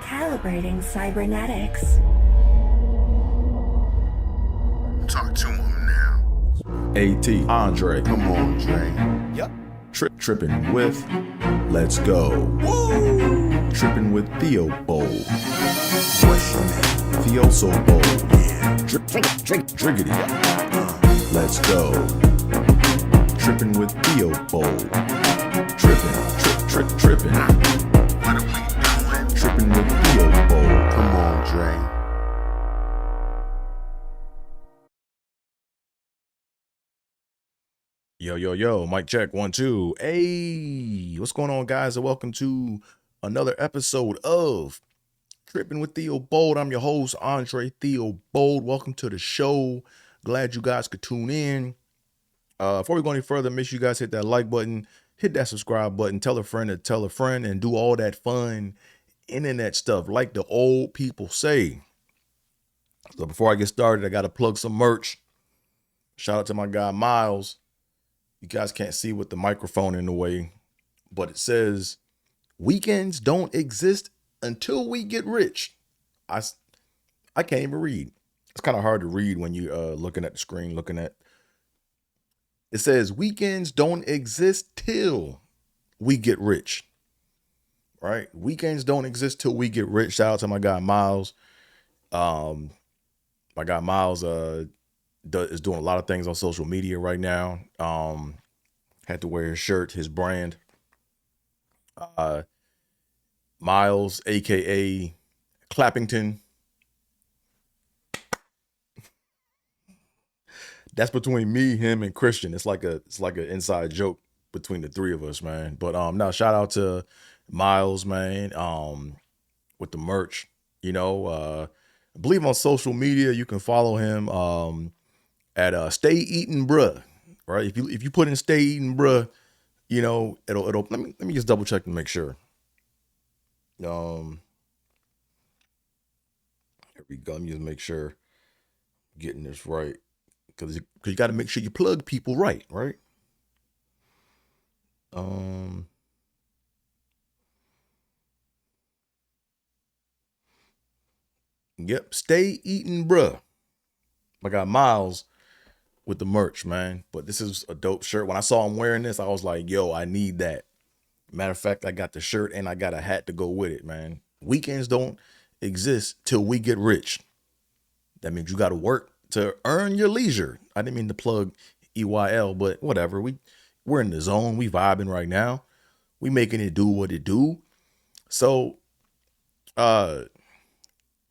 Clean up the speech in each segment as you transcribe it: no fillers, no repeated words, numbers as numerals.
Calibrating cybernetics. Talk to him now. AT, Andre. Come on, Dre. Yep. Tripping with Let's Go. Woo! Tripping with Theo Bold. What's your name? Theo so bold. Yeah. Driggity. Let's go. Tripping with Theo Bold. Tripping. What are we doing? Tripping with Theo Bold. Come on, Dre. Yo, mic check, 1, 2. Hey, what's going on, guys? And welcome to another episode of Tripping with Theo Bold. I'm your host, Andre Theo Bold. Welcome to the show. Glad you guys could tune in. Before we go any further, make sure you guys hit that like button, hit that subscribe button, tell a friend to tell a friend, and do all that fun internet stuff like the old people say. So before I get started, I got to plug some merch. Shout out to my guy, Miles. You guys can't see with the microphone in the way, but it says, weekends don't exist until we get rich. I can't even read. It's kind of hard to read when you looking at the screen, it says weekends don't exist till we get rich, right? Weekends don't exist till we get rich. Shout out to my guy, Miles. My guy, Miles, is doing a lot of things on social media right now. Had to wear his shirt, his brand. Miles, aka Clappington. That's between me, him, and Christian. It's like an inside joke between the three of us, man. But now shout out to Miles, man. With the merch, I believe on social media you can follow him at Stay Eatin' Bruh, right? If you put in Stay Eatin' Bruh, it'll let me just double check to make sure. Here we go. Let me just make sure I'm getting this right. Because you got to make sure you plug people right? Yep, Stay Eatin' Bruh. I got Miles with the merch, man. But this is a dope shirt. When I saw him wearing this, I was like, yo, I need that. Matter of fact, I got the shirt and I got a hat to go with it, man. Weekends don't exist till we get rich. That means you got to work to earn your leisure. I didn't mean to plug EYL, but whatever. We're in the zone. We vibing right now. We making it do what it do. So, we're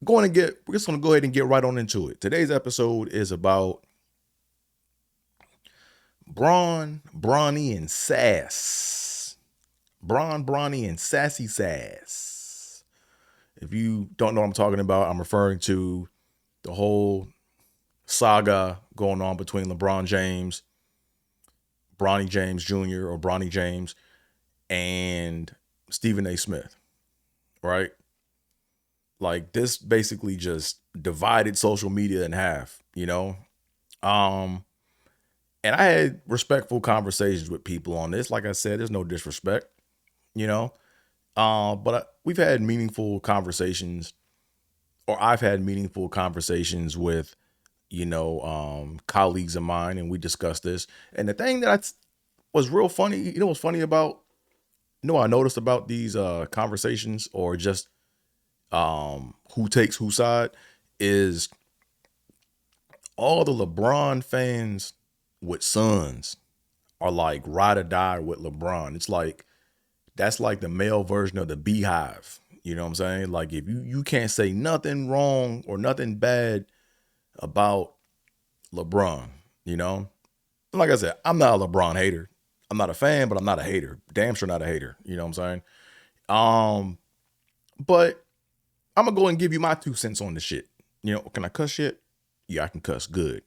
just going to go ahead and get right on into it. Today's episode is about Bronny, and Sass. Bronny, and Sassy Sass. If you don't know what I'm talking about, I'm referring to the whole saga going on between LeBron James, Bronny James Jr. or Bronny James, and Stephen A. Smith, right? Like, this basically just divided social media in half, And I had respectful conversations with people on this. Like I said, there's no disrespect, but we've had meaningful conversations, or I've had meaningful conversations with, colleagues of mine, and we discussed this. And the thing that was real funny, what's funny about, I noticed about these conversations, or just who takes whose side, is all the LeBron fans with sons are like ride or die with LeBron. It's like, that's like the male version of the Beehive. You know what I'm saying? Like, if you can't say nothing wrong or nothing bad about LeBron, And like I said, I'm not a LeBron hater. I'm not a fan, but I'm not a hater. Damn sure not a hater. You know what I'm saying? But I'm gonna go and give you my 2 cents on the shit. Can I cuss shit? Yeah, I can cuss good.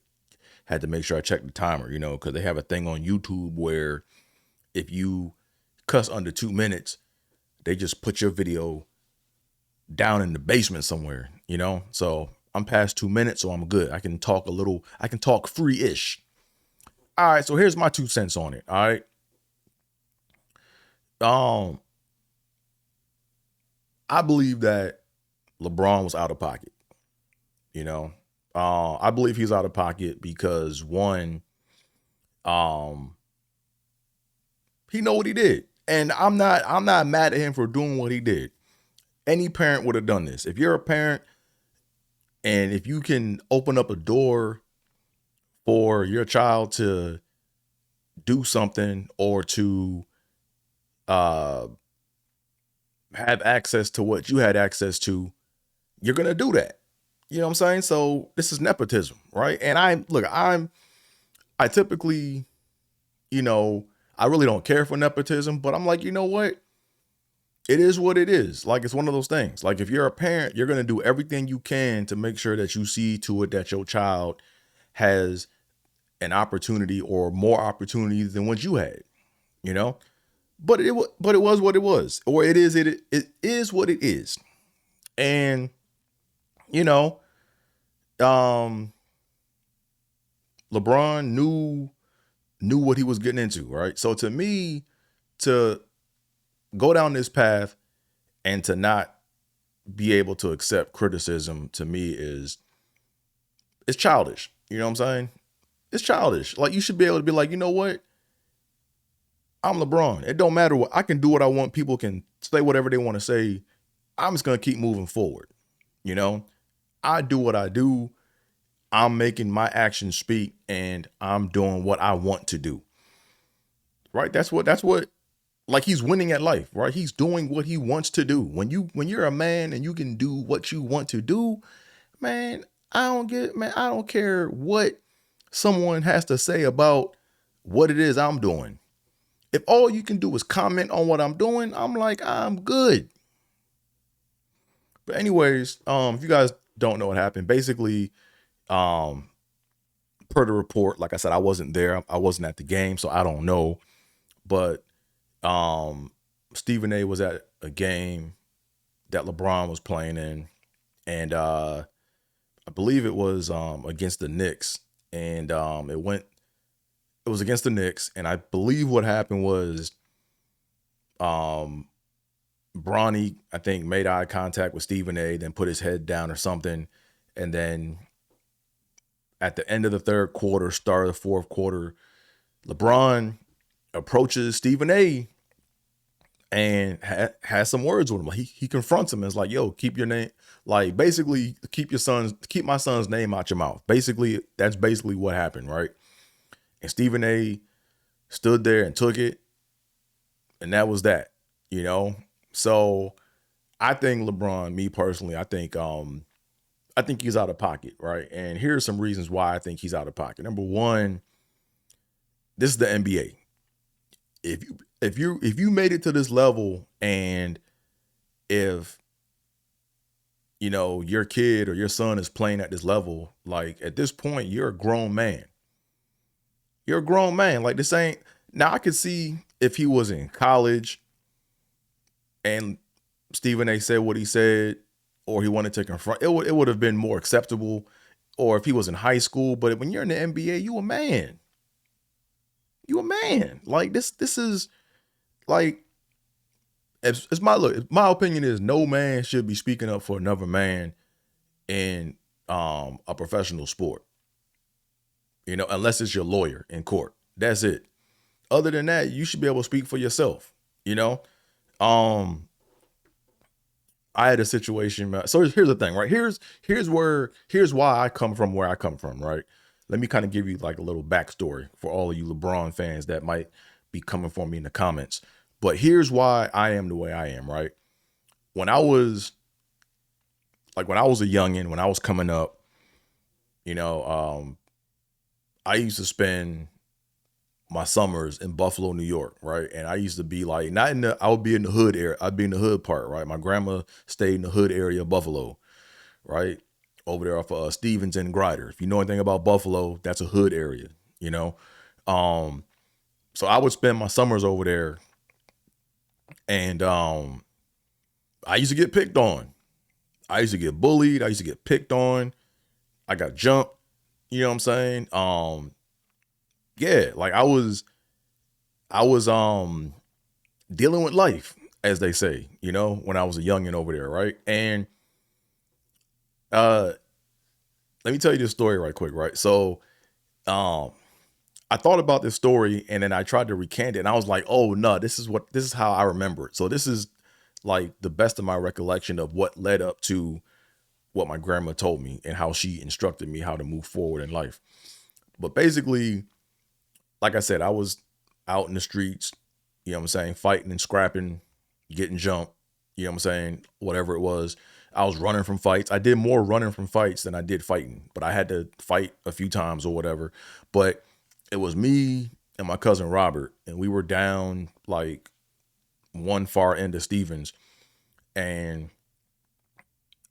Had to make sure I checked the timer, because they have a thing on YouTube where if you cuss under 2 minutes, they just put your video down in the basement somewhere, So I'm past 2 minutes, so I'm good. I can talk free-ish. All right, so here's my 2 cents on it. All right. I believe that LeBron was out of pocket. You know, I believe he's out of pocket because one, um, he know what he did, and I'm not mad at him for doing what he did. Any parent would have done this. If you're a parent, and if you can open up a door for your child to do something or to uh, have access to what you had access to, you're gonna do that. You know what I'm saying? So this is nepotism, right? And I typically, you know, I really don't care for nepotism, but I'm like, you know what? It is what it is. Like, it's one of those things. Like, if you're a parent, you're gonna do everything you can to make sure that you see to it that your child has an opportunity or more opportunities than what you had, you know? But it was what it was, or it is what it is. And you know, um, LeBron knew what he was getting into, right? So to me, to go down this path and to not be able to accept criticism, to me, is it's childish. You know what I'm saying? It's childish. Like, you should be able to be like, you know what? I'm LeBron. It don't matter what I can do what I want. People can say whatever they want to say. I'm just gonna keep moving forward. You know, I do what I do. I'm making my actions speak, and I'm doing what I want to do. Right? That's what like, he's winning at life, right? He's doing what he wants to do. When you're a man and you can do what you want to do, man, I don't care what someone has to say about what it is I'm doing. If all you can do is comment on what I'm doing, I'm like, I'm good. But anyways, if you guys don't know what happened, basically, um, per the report, like I said, I wasn't there. I wasn't at the game, so I don't know. But um, Stephen A was at a game that LeBron was playing in, and I believe it was against the Knicks, and it was against the Knicks, and I believe what happened was um Bronny, I think, made eye contact with Stephen A, then put his head down or something, and then at the end of the third quarter, start of the fourth quarter, LeBron approaches Stephen A and has some words with him. Like, he confronts him and is like, "Yo, keep your name, like, basically keep my son's name out your mouth." Basically, that's basically what happened, right? And Stephen A stood there and took it, and that was that, you know. So I think LeBron, me personally, I think he's out of pocket, right? And here's some reasons why I think he's out of pocket. Number one, this is the NBA. If you made it to this level, and if you know your kid or your son is playing at this level, like, at this point, you're a grown man. You're a grown man. Like, this ain't, now I could see if he was in college and Stephen A said what he said, or he wanted to confront, it would have been more acceptable. Or if he was in high school, but when you're in the NBA, you a man. You a man. Like, this is like, it's my look. My opinion is no man should be speaking up for another man in a professional sport. You know, unless it's your lawyer in court. That's it. Other than that, you should be able to speak for yourself. You know, I had a situation. So here's the thing, right? Here's why I come from where I come from, right? Let me kind of give you like a little backstory for all of you LeBron fans that might be coming for me in the comments. But here's why I am the way I am, right? When I was a youngin', when I was coming up, you know, I used to spend my summers in Buffalo, New York, right? And I used to be like, I would be in the hood area. I'd be in the hood part, right? My grandma stayed in the hood area of Buffalo, right? Over there off Stevens and Grider. If you know anything about Buffalo, that's a hood area, you know? So I would spend my summers over there, and I used to get picked on. I used to get bullied. I used to get picked on. I got jumped. You know what I'm saying? Yeah, like, I was dealing with life, as they say, you know, when I was a youngin' over there, right? And Uh, let me tell you this story right quick, right? So, um, I thought about this story and then I tried to recant it and I was like, oh no, this is how I remember it. So this is like the best of my recollection of what led up to what my grandma told me and how she instructed me how to move forward in life. But basically, like I said, I was out in the streets, you know what I'm saying, fighting and scrapping, getting jumped, you know what I'm saying, whatever it was. I was running from fights. I did more running from fights than I did fighting, but I had to fight a few times or whatever. But it was me and my cousin Robert, and we were down like one far end of Stevens. And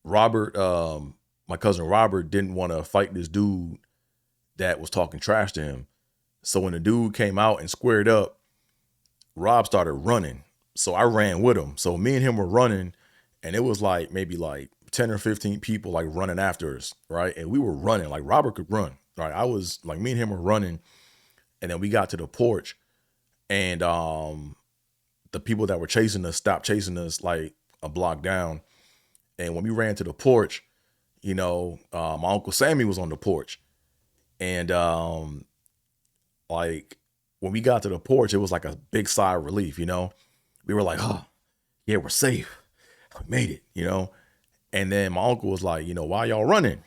Robert, my cousin Robert didn't want to fight this dude that was talking trash to him. So when the dude came out and squared up, Rob started running. So I ran with him. So me and him were running, and it was like maybe like 10 or 15 people like running after us, right? And we were running, like Robert could run, right? I was like, me and him were running, and then we got to the porch, and the people that were chasing us stopped chasing us like a block down. And when we ran to the porch, you know, my Uncle Sammy was on the porch. And like when we got to the porch, it was like a big sigh of relief, you know. We were like, oh, yeah, we're safe. We made it, you know. And then my uncle was like, you know, why y'all running?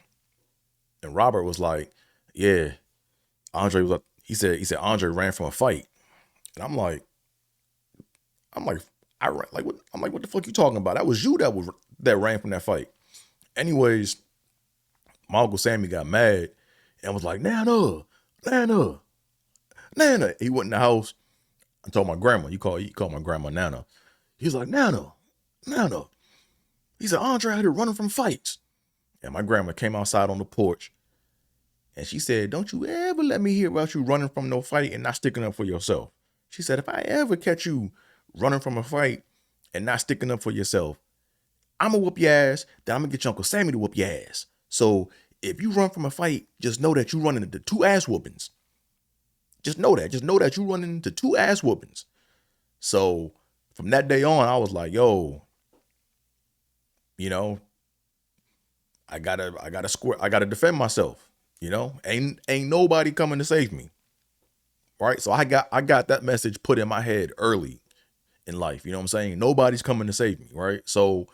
And Robert was like, yeah, Andre was like, he said Andre ran from a fight. And I'm like, I ran, like, what, I'm like, what the fuck you talking about? That was you that ran from that fight. Anyways, my Uncle Sammy got mad and was like, Nana, Nana, Nana. He went in the house and told my grandma, he called my grandma Nana. He's like, Nana, Nana. He said, Andre had to running from fights. And my grandma came outside on the porch and she said, don't you ever let me hear about you running from no fight and not sticking up for yourself. She said, if I ever catch you running from a fight and not sticking up for yourself, I'm gonna whoop your ass, then I'm gonna get your Uncle Sammy to whoop your ass. So if you run from a fight, just know that you running into two ass whoopings. Just know that. Just know that you running into two ass whoopings. So from that day on, I was like, yo, you know, I gotta defend myself. You know, ain't nobody coming to save me. Right. So I got that message put in my head early in life. You know what I'm saying? Nobody's coming to save me. Right. So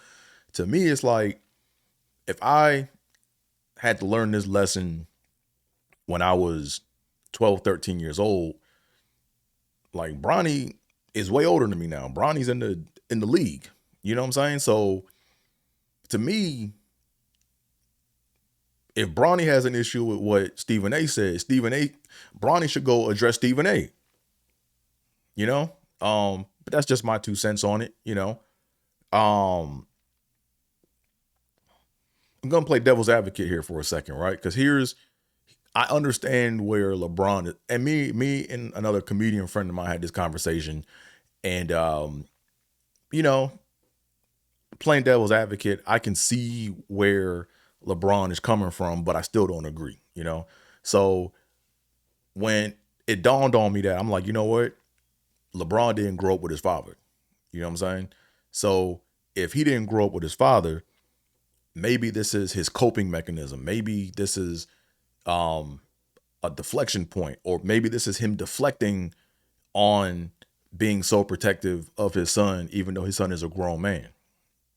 to me, it's like if I had to learn this lesson when I was 12, 13 years old, like Bronny is way older than me now. Bronny's in the league. You know what I'm saying? So to me, if Bronny has an issue with what Stephen A said, Bronny should go address Stephen A. You know? But that's just my 2 cents on it, you know. I'm gonna play devil's advocate here for a second, right? Because I understand where LeBron is, and me and another comedian friend of mine had this conversation, and you know, playing devil's advocate, I can see where LeBron is coming from, but I still don't agree, you know. So when it dawned on me that I'm like, you know what, LeBron didn't grow up with his father, you know what I'm saying? So if he didn't grow up with his father, maybe this is his coping mechanism. Maybe this is a deflection point, or maybe this is him deflecting on being so protective of his son, even though his son is a grown man.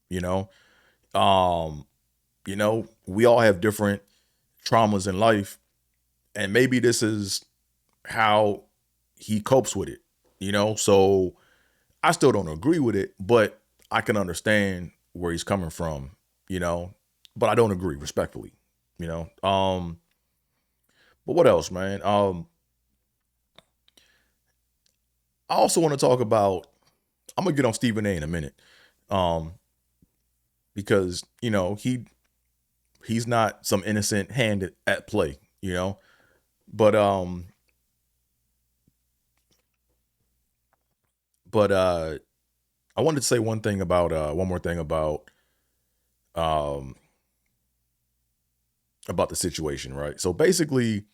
You know, we all have different traumas in life, and maybe this is how he copes with it. You know, so I still don't agree with it, but I can understand where he's coming from. You know, but I don't agree respectfully. You know, but what else, man? I also want to talk about. I'm gonna get on Stephen A in a minute, because you know he's not some innocent hand at play, you know. But I wanted to say one more thing um about the situation, right? So basically,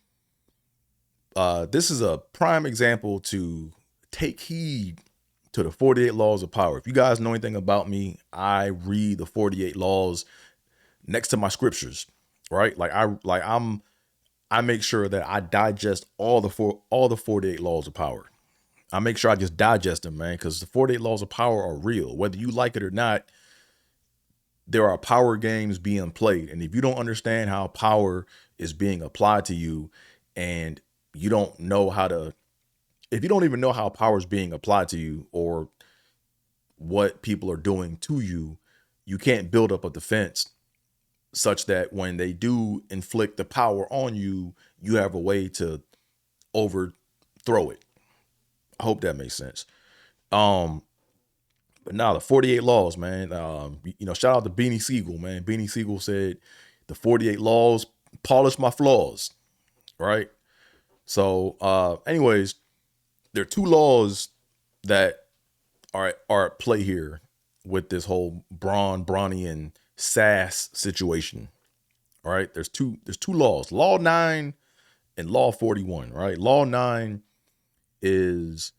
this is a prime example to take heed to the 48 laws of power. If you guys know anything about me, I read the 48 laws next to my scriptures, right? I make sure that I digest all the 48 laws of power. I make sure I just digest them, man, because the 48 laws of power are real. Whether you like it or not, there are power games being played. And if you don't understand how power is being applied to you, and you don't know how to, if you don't even know how power is being applied to you or what people are doing to you, you can't build up a defense such that when they do inflict the power on you, you have a way to overthrow it. I hope that makes sense. But now the 48 laws, man. Shout out to Beanie Siegel, man. Beanie Siegel said the 48 laws polish my flaws, right? So, anyways, there are two laws that are at play here with this whole Bronny and Sass situation. All right, there's two laws, Law 9 and Law 41, right? Law 9 is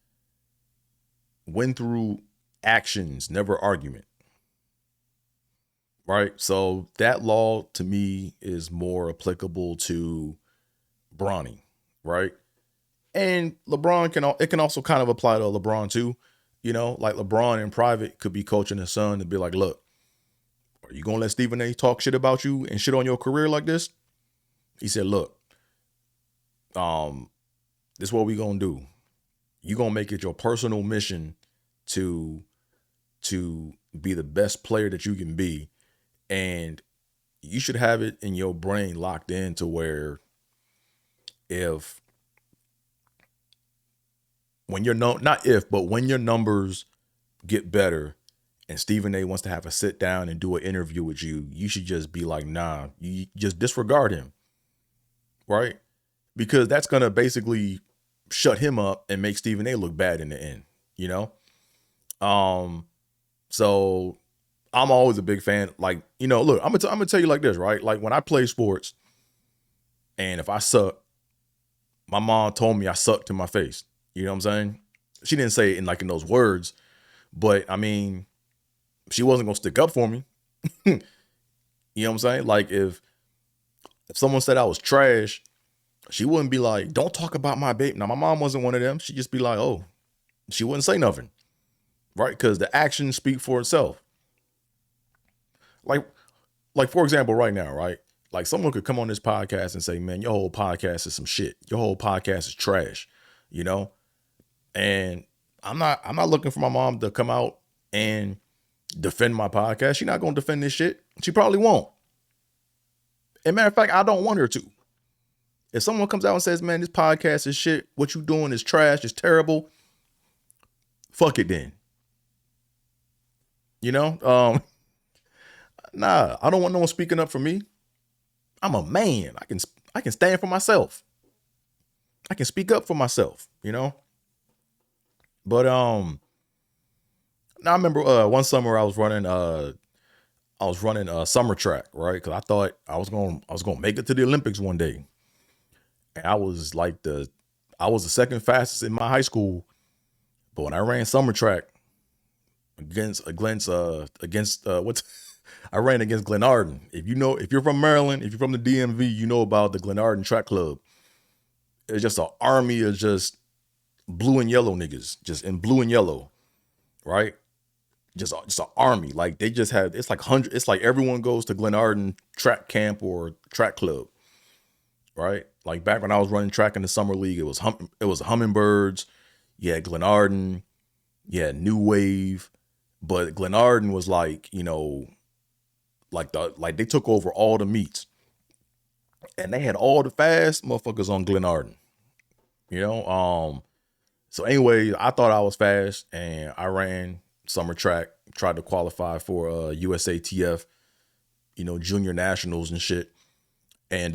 win through actions, never argument. Right? So that law to me is more applicable to Bronny, right? And LeBron can also kind of apply to LeBron too. Like LeBron in private could be coaching his son to be like, look, are you gonna let Stephen A talk shit about you and shit on your career like this? He said, look, this is what we gonna do. You gonna make it your personal mission to be the best player that you can be. And you should have it in your brain locked in to where when your numbers get better and Stephen A wants to have a sit down and do an interview with you, you should just be like, nah, you just disregard him. Right? Because that's going to basically shut him up and make Stephen A look bad in the end, So I'm always a big fan. Like, look, I'm gonna tell you like this, right? Like when I play sports and if I suck, my mom told me I sucked to my face. You know what I'm saying? She didn't say it in those words, but I mean, she wasn't gonna stick up for me. You know what I'm saying? Like if someone said I was trash, she wouldn't be like, don't talk about my baby. Now my mom wasn't one of them. She'd just be like, oh, she wouldn't say nothing. Right? Because the actions speak for itself. Like for example, right now, right? Like someone could come on this podcast and say, man, your whole podcast is some shit. Your whole podcast is trash, And I'm not looking for my mom to come out and defend my podcast. She's not going to defend this shit. She probably won't. As a matter of fact, I don't want her to. If someone comes out and says, man, this podcast is shit, what you doing is trash, it's terrible, fuck it then. Nah, I don't want no one speaking up for me. I'm a man. I can stand for myself. I can speak up for myself, But now I remember one summer I was running summer track, right? Because I thought I was gonna make it to the Olympics one day, and I was the second fastest in my high school. But when I ran summer track I ran against Glenarden. If you're from Maryland, if you're from the DMV, you know about the Glenarden Track Club. It's just an army of just blue and yellow niggas, just in blue and yellow, right? Just an army. Like they just have, it's like everyone goes to Glenarden track camp or track club, right? Like back when I was running track in the summer league, it was Hummingbirds, you had Glenarden, you had New Wave, but Glenarden was like they took over all the meets, and they had all the fast motherfuckers on Glenarden. So anyway, I thought I was fast, and I ran summer track, tried to qualify for USATF, junior nationals and shit. And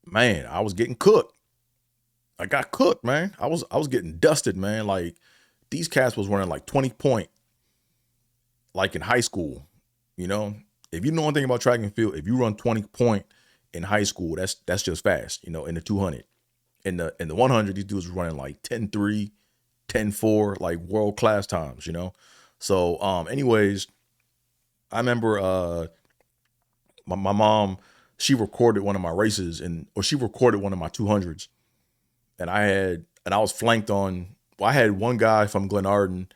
man, I was getting cooked. I got cooked, man. I was getting dusted, man. Like these cats was running like 20 point, like in high school. If you know anything about track and field, if you run 20 point in high school, that's just fast. In the 200, in the 100, these dudes were running like 10.3, 10.4, like world class times. So anyways, I remember my mom, she recorded one of my races or she recorded one of my 200s. And I was flanked on, well, I had one guy from Glenarden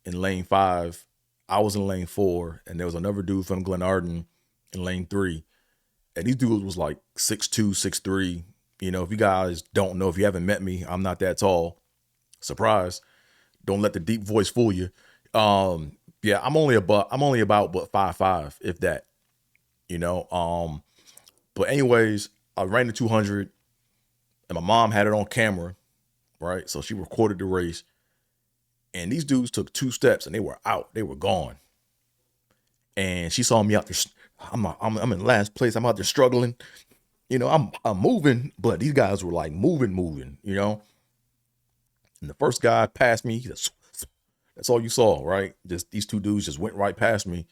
in lane 5. I was in lane 4, and there was another dude from Glenarden in lane 3. And these dudes was like 6'2", 6'3". You know, if you guys don't know, if you haven't met me, I'm not that tall. Surprise. Don't let the deep voice fool you. Yeah, I'm only about what 5'5", if that. You know. But anyways, I ran the 200, and my mom had it on camera, right? So she recorded the race. And these dudes took 2 steps and they were out. They were gone. And she saw me out there. I'm in last place. I'm out there struggling. You know, I'm moving, but these guys were like moving, you know. And the first guy passed me. That's all you saw, right? Just these 2 dudes just went right past me.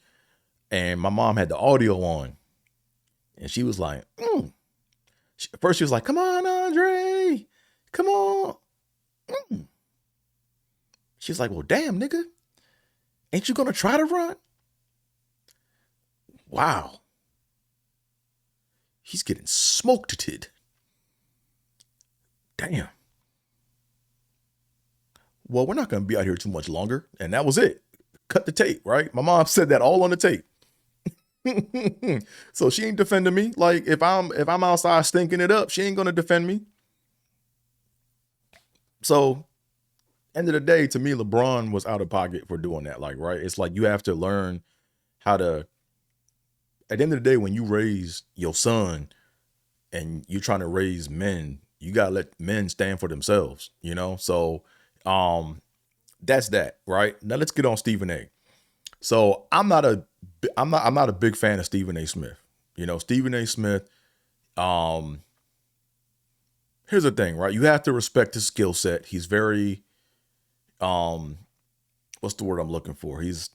And my mom had the audio on. And she was like, First she was like, come on, Andre. Come on. She's like, well, damn, nigga. Ain't you gonna try to run? Wow. He's getting smoked. Damn. Well, we're not gonna be out here too much longer. And that was it. Cut the tape, right? My mom said that all on the tape. So she ain't defending me. Like if I'm outside stinking it up, she ain't gonna defend me. So end of the day, to me, LeBron was out of pocket for doing that. Like, right? It's like you have to learn how to, at the end of the day, when you raise your son and you're trying to raise men, you gotta let men stand for themselves, you know? So that's that, right? Now let's get on Stephen A. So I'm not a big fan of Stephen A. Smith. You know, Stephen A. Smith, here's the thing, right? You have to respect his skill set. He's very, what's the word I'm looking for? He's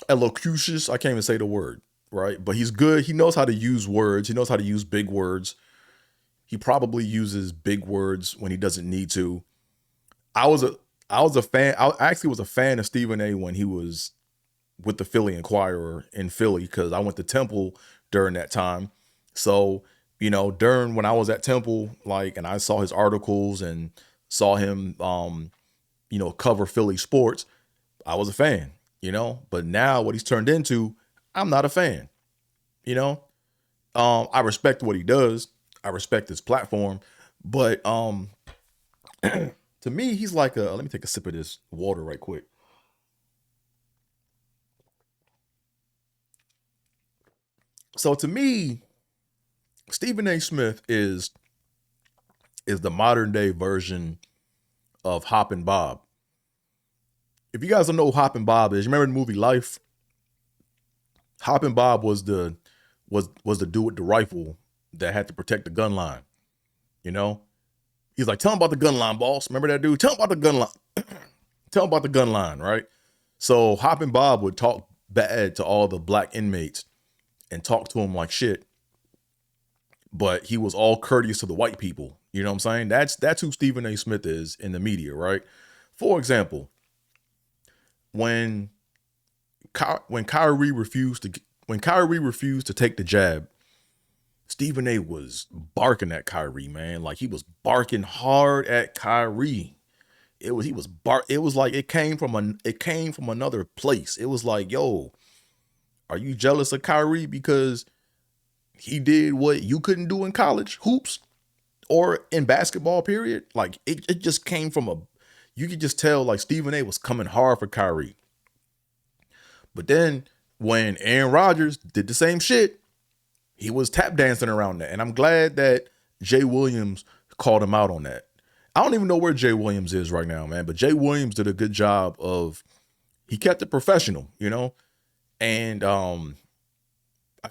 elocucious. I can't even say the word, right? But he's good. He knows how to use words. He knows how to use big words. He probably uses big words when he doesn't need to. I was a fan. I actually was a fan of Stephen A. when he was with the Philly Inquirer in Philly, because I went to Temple during that time. So, you know, when I was at Temple, like, and I saw his articles and saw him, you know, cover Philly sports, I was a fan, you know. But now what he's turned into, I'm not a fan, you know. I respect what he does. I respect his platform. But to me, he's like let me take a sip of this water right quick. So to me, Stephen A. Smith is the modern day version of Hop and Bob. If you guys don't know who Hop and Bob is, you remember the movie Life? Hop and Bob was the dude with the rifle that had to protect the gun line. You know? He's like, tell him about the gun line, boss. Remember that dude? Tell him about the gun line. Tell him about the gun line, right? So Hop and Bob would talk bad to all the black inmates and talk to him like shit. But he was all courteous to the white people. You know what I'm saying? That's who Stephen A. Smith is in the media, right? For example, when Kyrie refused to take the jab, Stephen A. was barking at Kyrie, man. Like, he was barking hard at Kyrie. It was like it came from another place. It was like, yo, are you jealous of Kyrie because he did what you couldn't do in college hoops or in basketball, period? Like, it just came from you could just tell, like, Stephen A. was coming hard for Kyrie. But then when Aaron Rodgers did the same shit, he was tap dancing around that. And I'm glad that Jay Williams called him out on that. I don't even know where Jay Williams is right now, man. But Jay Williams did a good job he kept it professional, you know? And I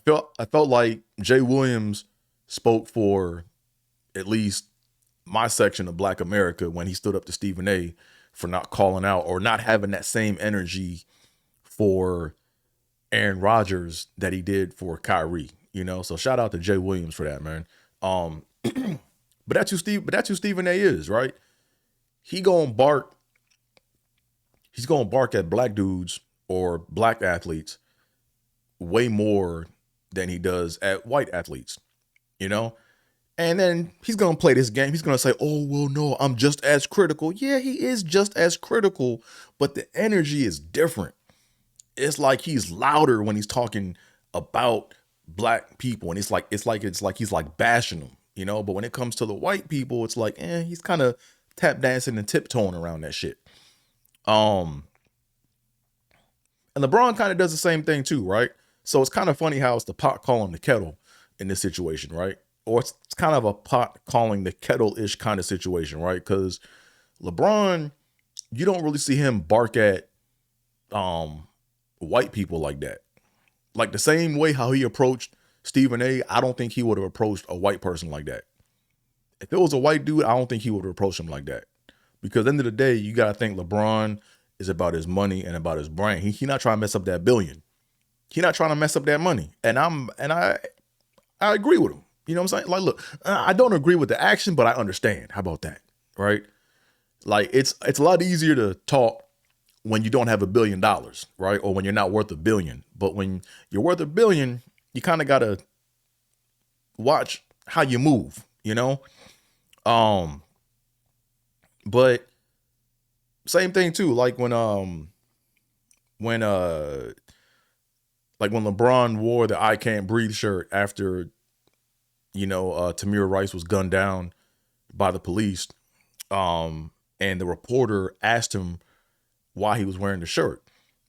felt like Jay Williams spoke for at least my section of Black America when he stood up to Stephen A. for not calling out or not having that same energy for Aaron Rodgers that he did for Kyrie, you know. So shout out to Jay Williams for that, man. But that's who Stephen A. is, right? He's gonna bark at black dudes or black athletes way more than he does at white athletes, you know? And then he's going to play this game. He's going to say, oh, well, no, I'm just as critical. Yeah, he is just as critical, but the energy is different. It's like he's louder when he's talking about black people. And it's like he's like bashing them, you know? But when it comes to the white people, it's like, he's kind of tap dancing and tiptoeing around that shit. And LeBron kind of does the same thing too, right? So it's kind of funny how it's the pot calling the kettle in this situation, right? Or it's kind of a pot calling the kettle-ish kind of situation, right? Because LeBron, you don't really see him bark at white people like that. Like the same way how he approached Stephen A, I don't think he would have approached a white person like that. If it was a white dude, I don't think he would have approached him like that. Because at the end of the day, you got to think LeBron is about his money and about his brain. He not trying to mess up that billion. He not trying to mess up that money. And I agree with him. You know what I'm saying? Like, look, I don't agree with the action, but I understand. How about that? Right? Like, it's a lot easier to talk when you don't have $1 billion, right? Or when you're not worth $1 billion. But when you're worth $1 billion, you kind of got to watch how you move, you know? But same thing too, like when LeBron wore the I Can't Breathe shirt after, Tamir Rice was gunned down by the police. And the reporter asked him why he was wearing the shirt.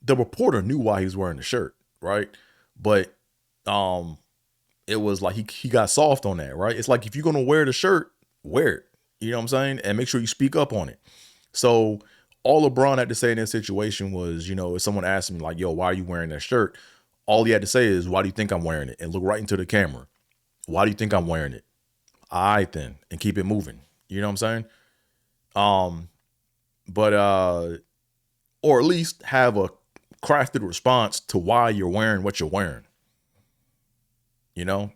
The reporter knew why he was wearing the shirt, right? But it was like he got soft on that, right? It's like, if you're gonna wear the shirt, wear it. You know what I'm saying? And make sure you speak up on it. So all LeBron had to say in that situation was, if someone asked him like, yo, why are you wearing that shirt? All he had to say is, why do you think I'm wearing it? And look right into the camera. Why do you think I'm wearing it? All right then, and keep it moving. You know what I'm saying? Or at least have a crafted response to why you're wearing what you're wearing. Know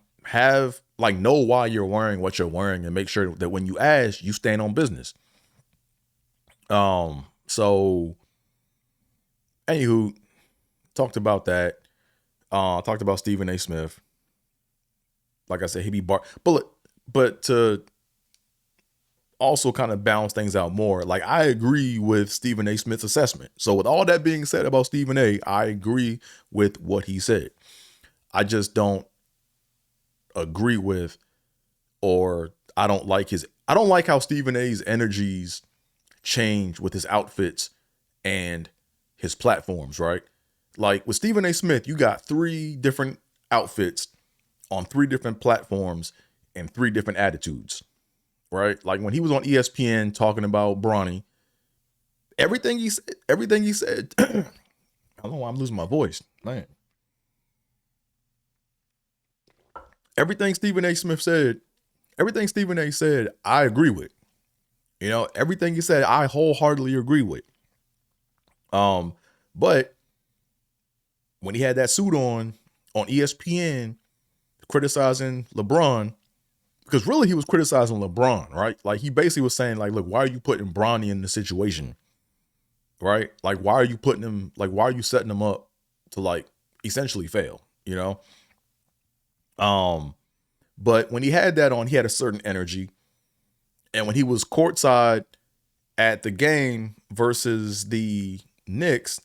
why you're wearing what you're wearing and make sure that when you ask, you stand on business. So anywho, talked about that. Talked about Stephen A. Smith. Like I said, he be but to also kind of balance things out more, like I agree with Stephen A. Smith's assessment. So with all that being said about Stephen A., I agree with what he said. I just don't agree with, or I don't like how Stephen A.'s energies change with his outfits and his platforms, right? Like with Stephen A. Smith, you got 3 different outfits on 3 different platforms and 3 different attitudes, right? Like when he was on ESPN talking about Bronny, everything he said, I don't know why I'm losing my voice, man. Everything Stephen A. said, I agree with. Everything he said, I wholeheartedly agree with. But when he had that suit on ESPN, criticizing LeBron, because really he was criticizing LeBron, right? Like he basically was saying, like, look, why are you putting Bronny in the situation? Right? Like, why are you setting him up to like essentially fail, But when he had that on, he had a certain energy. And when he was courtside at the game versus the Knicks,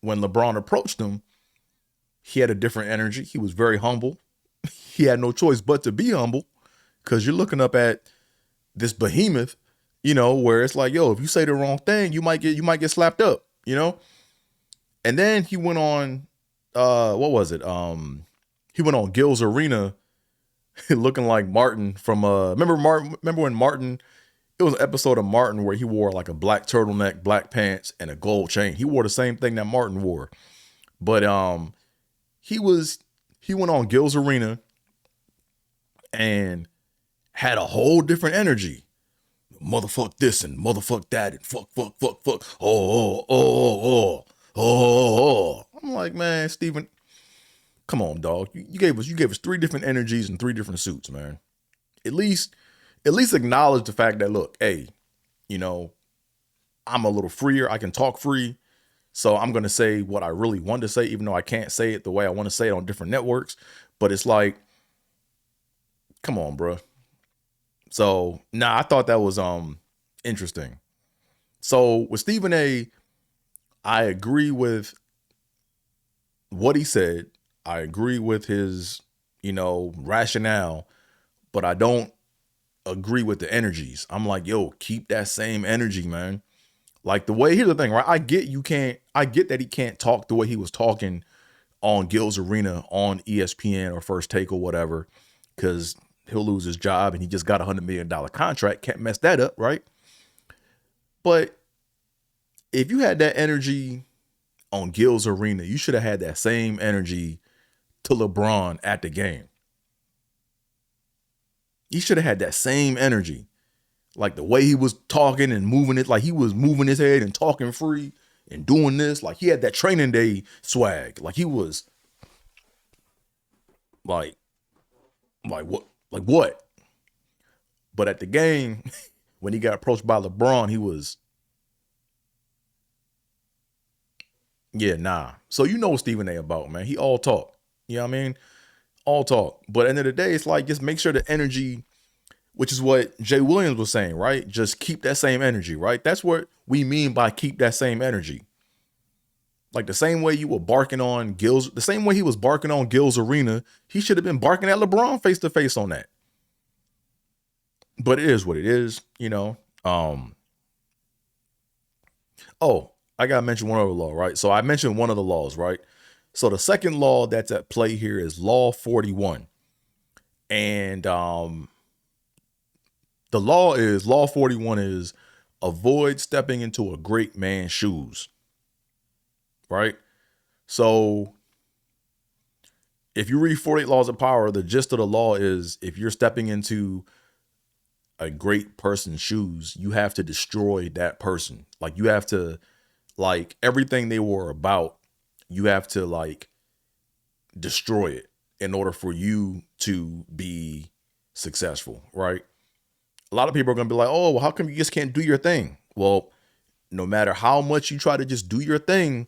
when LeBron approached him, he had a different energy. He was very humble. He had no choice but to be humble, because you're looking up at this behemoth, where it's like, yo, if you say the wrong thing, you might get slapped up, And then he went on, what was it? He went on Gil's Arena looking like Martin from remember when Martin, it was an episode of Martin where he wore like a black turtleneck, black pants, and a gold chain. He wore the same thing that Martin wore. But he went on Gil's Arena and had a whole different energy. Motherfuck this and motherfuck that and fuck. Oh. I'm like, man, Steven, come on, dog. You gave us 3 different energies and 3 different suits, man. At least acknowledge the fact that, look, hey, I'm a little freer. I can talk free. So I'm going to say what I really want to say, even though I can't say it the way I want to say it on different networks. But it's like, come on, bro. So I thought that was interesting. So with Stephen A, I agree with what he said. I agree with his, rationale, but I don't agree with the energies. I'm like, yo, keep that same energy, man. Like the way, here's the thing, right? I get that he can't talk the way he was talking on Gil's Arena on ESPN or First Take or whatever, because he'll lose his job and he just got $100 million contract. Can't mess that up, right? But if you had that energy on Gil's Arena, you should have had that same energy to LeBron at the game. He should have had that same energy. Like the way he was talking and moving it, like he was moving his head and talking free and doing this. Like he had that training day swag. Like he was like what? But at the game, when he got approached by LeBron, he was, yeah, nah. So you know what Stephen A about, man. He all talk. You know what I mean? All talk. But at the end of the day, it's like just make sure the energy, which is what Jay Williams was saying, right? Just keep that same energy, right? That's what we mean by keep that same energy. Like the same way you were barking on Gil's, the same way he was barking on Gil's Arena, he should have been barking at LeBron face to face on that. But it is what it is, Oh, I gotta mention one other law, right? So I mentioned one of the laws, right? So the second law that's at play here is Law 41. And the Law 41 is avoid stepping into a great man's shoes. Right? So if you read 48 Laws of Power, the gist of the law is if you're stepping into a great person's shoes, you have to destroy that person. Like you have to, like everything they were about, you have to like destroy it in order for you to be successful, right? A lot of people are going to be like, oh, well, how come you just can't do your thing? Well, no matter how much you try to just do your thing,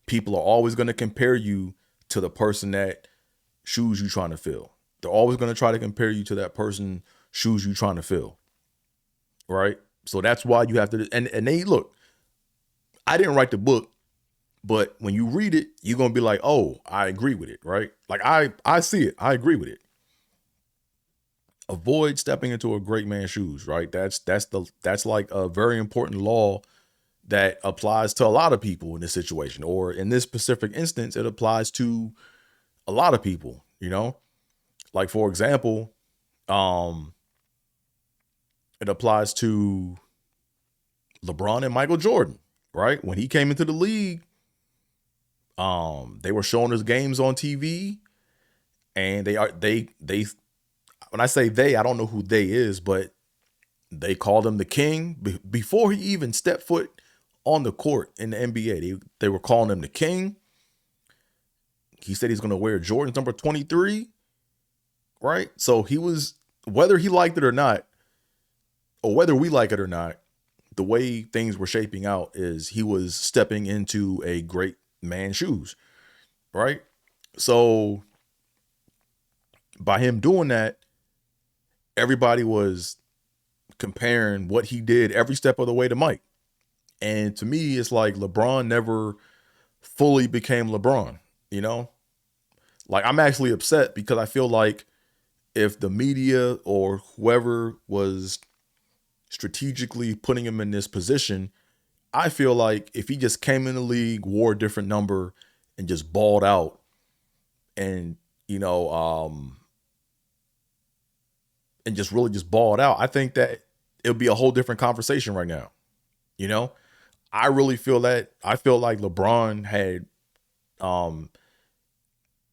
people are always going to compare you to the person that shoes you trying to fill. They're always going to try to compare you to that person shoes you trying to fill. Right? So that's why you have to, and they look, I didn't write the book, but when you read it, you're going to be like, oh, I agree with it. Right? Like I see it. I agree with it. Avoid stepping into a great man's shoes. Right? That's like a very important law that applies to a lot of people in this situation, or in this specific instance, it applies to a lot of people, like for example, it applies to LeBron and Michael Jordan, right? When he came into the league, they were showing his games on TV, and they when I say they, I don't know who they is, but they called him the king before he even stepped foot on the court in the NBA. They were calling him the king. He said he's going to wear Jordan's number 23, right? So he was, whether he liked it or not, or whether we like it or not, the way things were shaping out is he was stepping into a great man's shoes, right? So by him doing that, everybody was comparing what he did every step of the way to Mike. And to me, it's like LeBron never fully became LeBron, Like I'm actually upset because I feel like if the media or whoever was strategically putting him in this position, I feel like if he just came in the league, wore a different number, and just balled out, and and just really just balled out, I think that it would be a whole different conversation right now. I really feel that. I feel like LeBron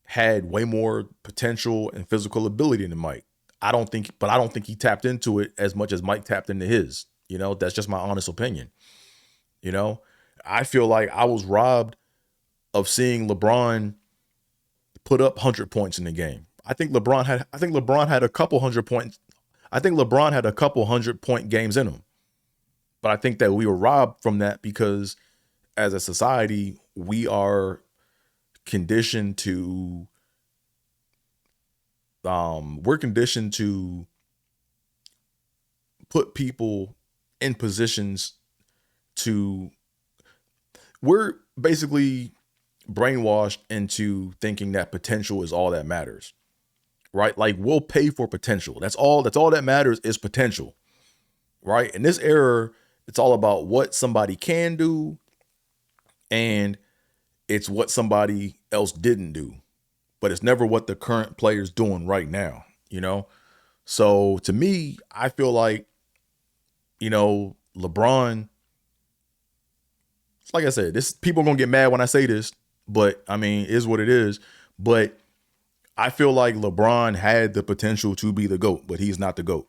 had way more potential and physical ability than Mike. I don't think he tapped into it as much as Mike tapped into his. That's just my honest opinion. I feel like I was robbed of seeing LeBron put up 100 points in the game. I think LeBron had a couple 100-point. I think LeBron had a couple 100-point games in him. But I think that we were robbed from that because as a society, we are conditioned to we're conditioned to put people in positions to, we're basically brainwashed into thinking that potential is all that matters, right? Like we'll pay for potential. That's all that matters is potential, right? In this era, it's all about what somebody can do, and it's what somebody else didn't do, but it's never what the current player's doing right now, you know? So to me, I feel like, LeBron, like I said, this people are gonna get mad when I say this, but I mean, it is what it is. But I feel like LeBron had the potential to be the GOAT, but he's not the GOAT.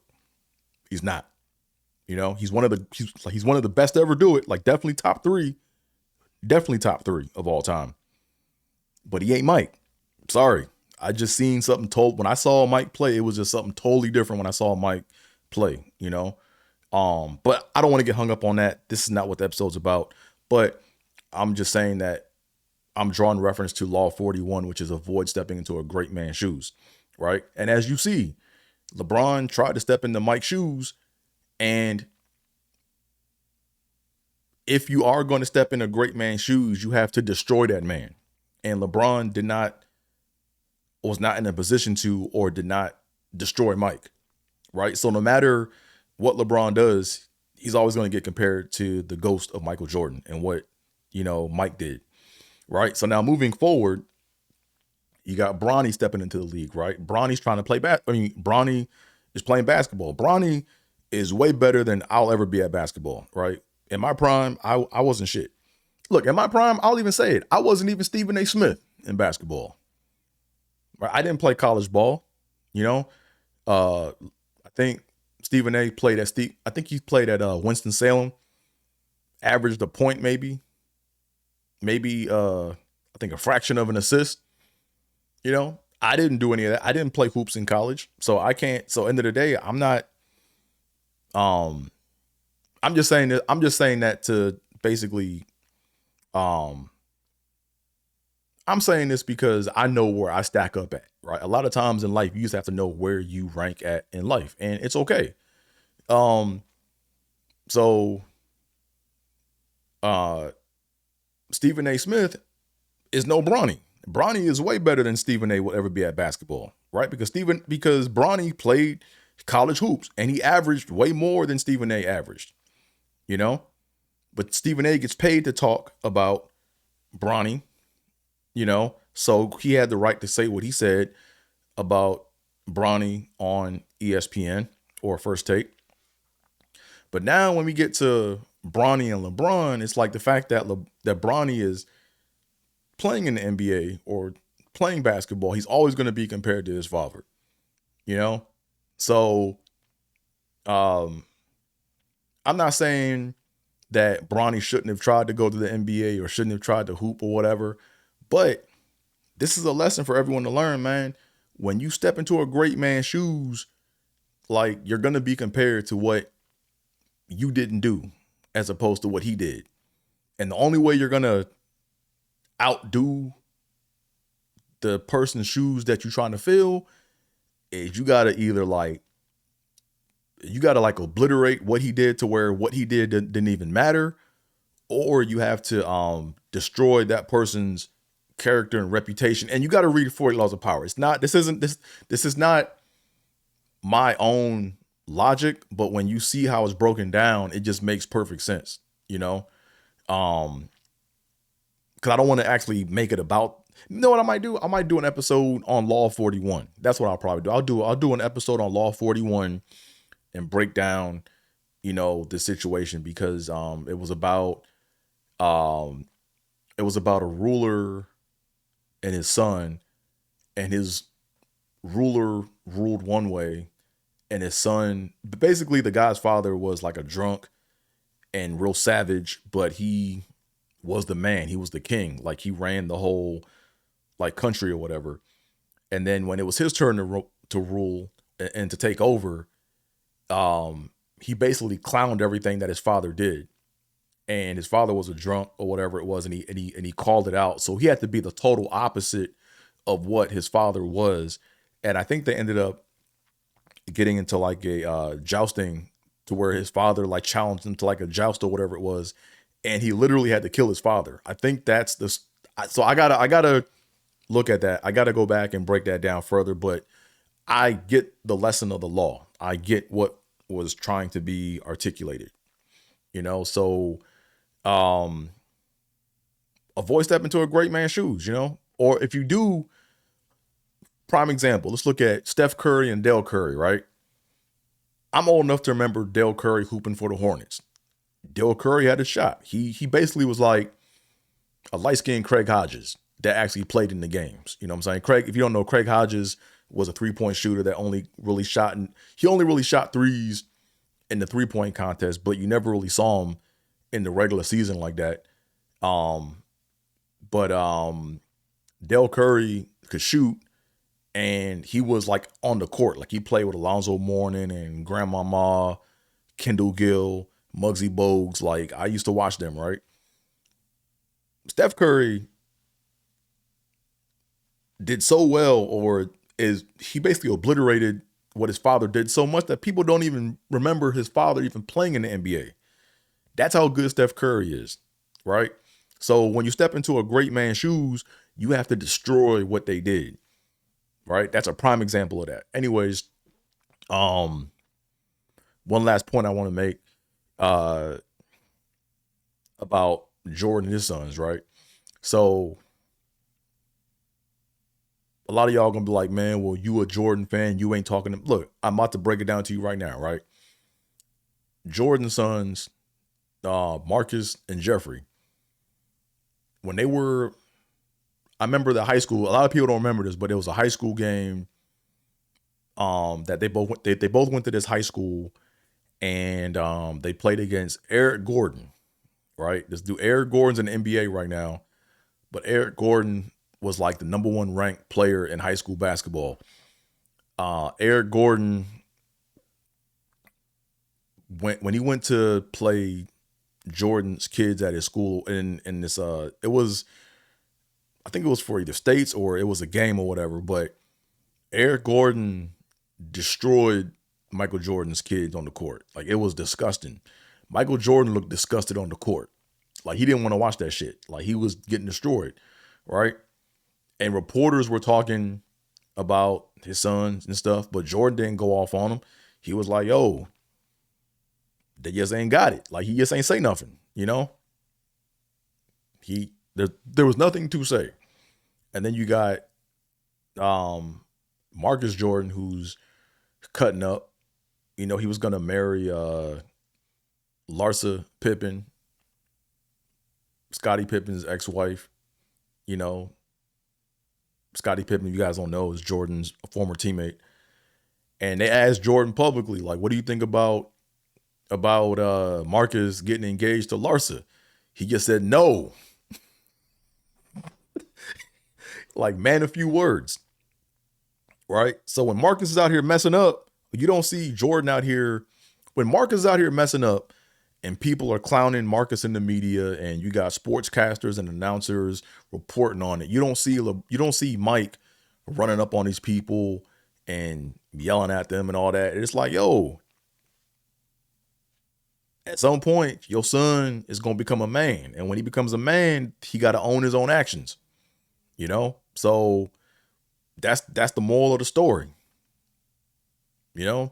He's not. He's one of the best to ever do it. Like definitely top three of all time. But he ain't Mike. Sorry. I just seen something when I saw Mike play, it was just something totally different when I saw Mike play, But I don't want to get hung up on that. This is not what the episode's about. But I'm just saying that I'm drawing reference to Law 41, which is avoid stepping into a great man's shoes, right? And as you see, LeBron tried to step into Mike's shoes, and if you are going to step in a great man's shoes, you have to destroy that man. And LeBron was not in a position to, or did not destroy Mike, right? So no matter what LeBron does, he's always going to get compared to the ghost of Michael Jordan and what, Mike did, right? So now moving forward, you got Bronny stepping into the league, right? Bronny's trying to play Bronny is playing basketball. Bronny is way better than I'll ever be at basketball, right? In my prime, I wasn't shit. Look, in my prime, I'll even say it. I wasn't even Stephen A. Smith in basketball. Right? I didn't play college ball, I think Stephen A. played at I think he played at Winston-Salem, averaged a point maybe, I think a fraction of an assist. I didn't do any of that. I didn't play hoops in college, so I can't. So end of the day, I'm not. I'm just saying that to basically. I'm saying this because I know where I stack up at. Right, a lot of times in life, you just have to know where you rank at in life, and it's okay. So, Stephen A. Smith is no Bronny. Bronny is way better than Stephen A. will ever be at basketball, right? Because Bronny played college hoops and he averaged way more than Stephen A. averaged, But Stephen A. gets paid to talk about Bronny, so he had the right to say what he said about Bronny on ESPN or First Take. But now when we get to Bronny and LeBron, it's like the fact that that Bronny is playing in the NBA or playing basketball, he's always going to be compared to his father, So, I'm not saying that Bronny shouldn't have tried to go to the NBA or shouldn't have tried to hoop or whatever, but this is a lesson for everyone to learn, man. When you step into a great man's shoes, like you're going to be compared to what you didn't do as opposed to what he did. And the only way you're going to outdo the person's shoes that you're trying to fill is you got to either obliterate what he did to where what he did didn't even matter, or you have to destroy that person's character and reputation. And you got to read 40 Laws of Power. This is not my own logic, but when you see how it's broken down, it just makes perfect sense, because I don't want to actually make it about. You know what I might do? I might do an episode on Law 41. That's what I'll probably do. I'll do an episode on Law 41 and break down, the situation, because it was about a ruler and his son, and his ruler ruled one way, and his son, basically the guy's father was like a drunk and real savage, but he was the man. He was the king. Like he ran the whole country or whatever. And then when it was his turn to rule and to take over, he basically clowned everything that his father did. And his father was a drunk or whatever it was, and he called it out. So he had to be the total opposite of what his father was. And I think they ended up getting into like a jousting to where his father like challenged him to like a joust or whatever it was, and he literally had to kill his father. I think that's the so I gotta look at that. I gotta go back and break that down further, but I get the lesson of the law. I get what was trying to be articulated, you know. So avoid stepping into a great man's shoes, you know. Or if you do, prime example, let's look at Steph Curry and Dell Curry, right? I'm old enough to remember Dell Curry hooping for the Hornets. Dell Curry had a shot. He basically was like a light-skinned Craig Hodges that actually played in the games. You know what I'm saying? Craig, if you don't know, Craig Hodges was a three-point shooter that only really shot threes in the three-point contest, but you never really saw him in the regular season like that. But Dell Curry could shoot, and he was like on the court. Like he played with Alonzo Mourning and Grandmama, Kendall Gill, Muggsy Bogues. Like I used to watch them, right? Steph Curry did so well, or he basically obliterated what his father did so much that people don't even remember his father even playing in the NBA. That's how good Steph Curry is, right? So when you step into a great man's shoes, you have to destroy what they did, right? That's a prime example of that. Anyways, one last point I want to make about Jordan and his sons, right? So a lot of y'all gonna be like, man, well, you a Jordan fan, you ain't talking to. Look, I'm about to break it down to you right now, right? Jordan's sons, Marcus and Jeffrey, when they were, I remember the high school. A lot of people don't remember this, but it was a high school game. That they both went to this high school, and they played against Eric Gordon, right? This dude Eric Gordon's in the NBA right now, but Eric Gordon was like the number one ranked player in high school basketball. Eric Gordon, when he went to play Jordan's kids at his school in this it was, I think it was for either states or it was a game or whatever, but Eric Gordon destroyed Michael Jordan's kids on the court. Like it was disgusting. Michael Jordan looked disgusted on the court. Like he didn't want to watch that shit. Like he was getting destroyed, right? And reporters were talking about his sons and stuff, but Jordan didn't go off on him. He was like, yo, they just ain't got it. Like he just ain't say nothing, you know? There was nothing to say. And then you got Marcus Jordan, who's cutting up. You know, he was gonna marry Larsa Pippen, Scottie Pippen's ex-wife. You know, Scottie Pippen, you guys don't know, is Jordan's former teammate. And they asked Jordan publicly, like, what do you think about Marcus getting engaged to Larsa? He just said no. Like, man, a few words. Right? So when Marcus is out here messing up, you don't see Jordan out here. When Marcus is out here messing up and people are clowning Marcus in the media and you got sportscasters and announcers reporting on it, you don't see Mike running up on these people and yelling at them and all that. It's like, yo, at some point, your son is going to become a man. And when he becomes a man, he got to own his own actions, you know? So that's the moral of the story. You know,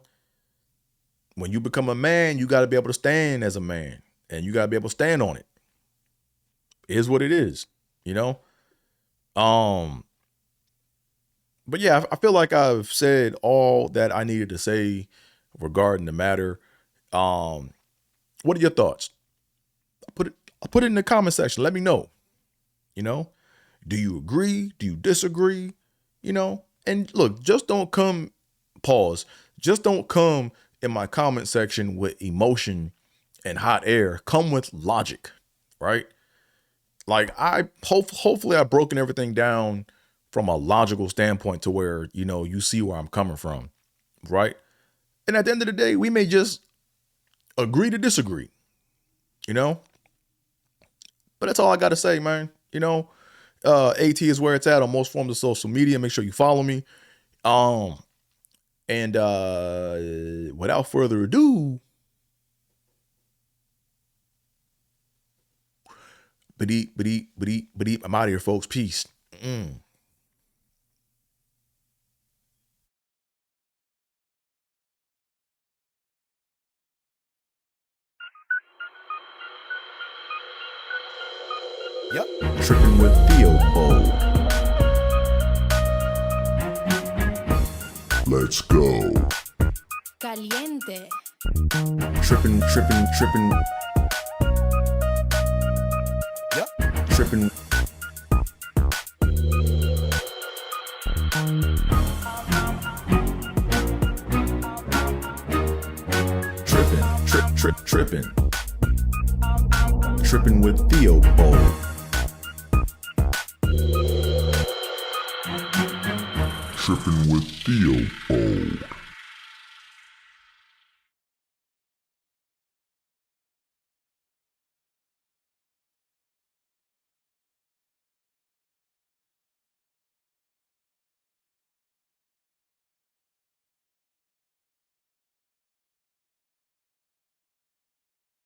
when you become a man, you got to be able to stand as a man and you got to be able to stand on it. It is what it is, you know? But yeah, I feel like I've said all that I needed to say regarding the matter. What are your thoughts? I'll put it in the comment section. Let me know. You know, do you agree? Do you disagree? You know, and look, just don't come in my comment section with emotion and hot air. Come with logic, right? Like hopefully I've broken everything down from a logical standpoint to where, you know, you see where I'm coming from, right? And at the end of the day, we may just agree to disagree, you know? But that's all I got to say, man. You know, AT is where it's at on most forms of social media. Make sure you follow me. And without further ado, I'm out of here, folks. Peace. Yep. Tripping with Theobald. Let's go. Caliente. Tripping. Yep. Tripping. Tripping. Tripping with Theobald. Tripping with Theo.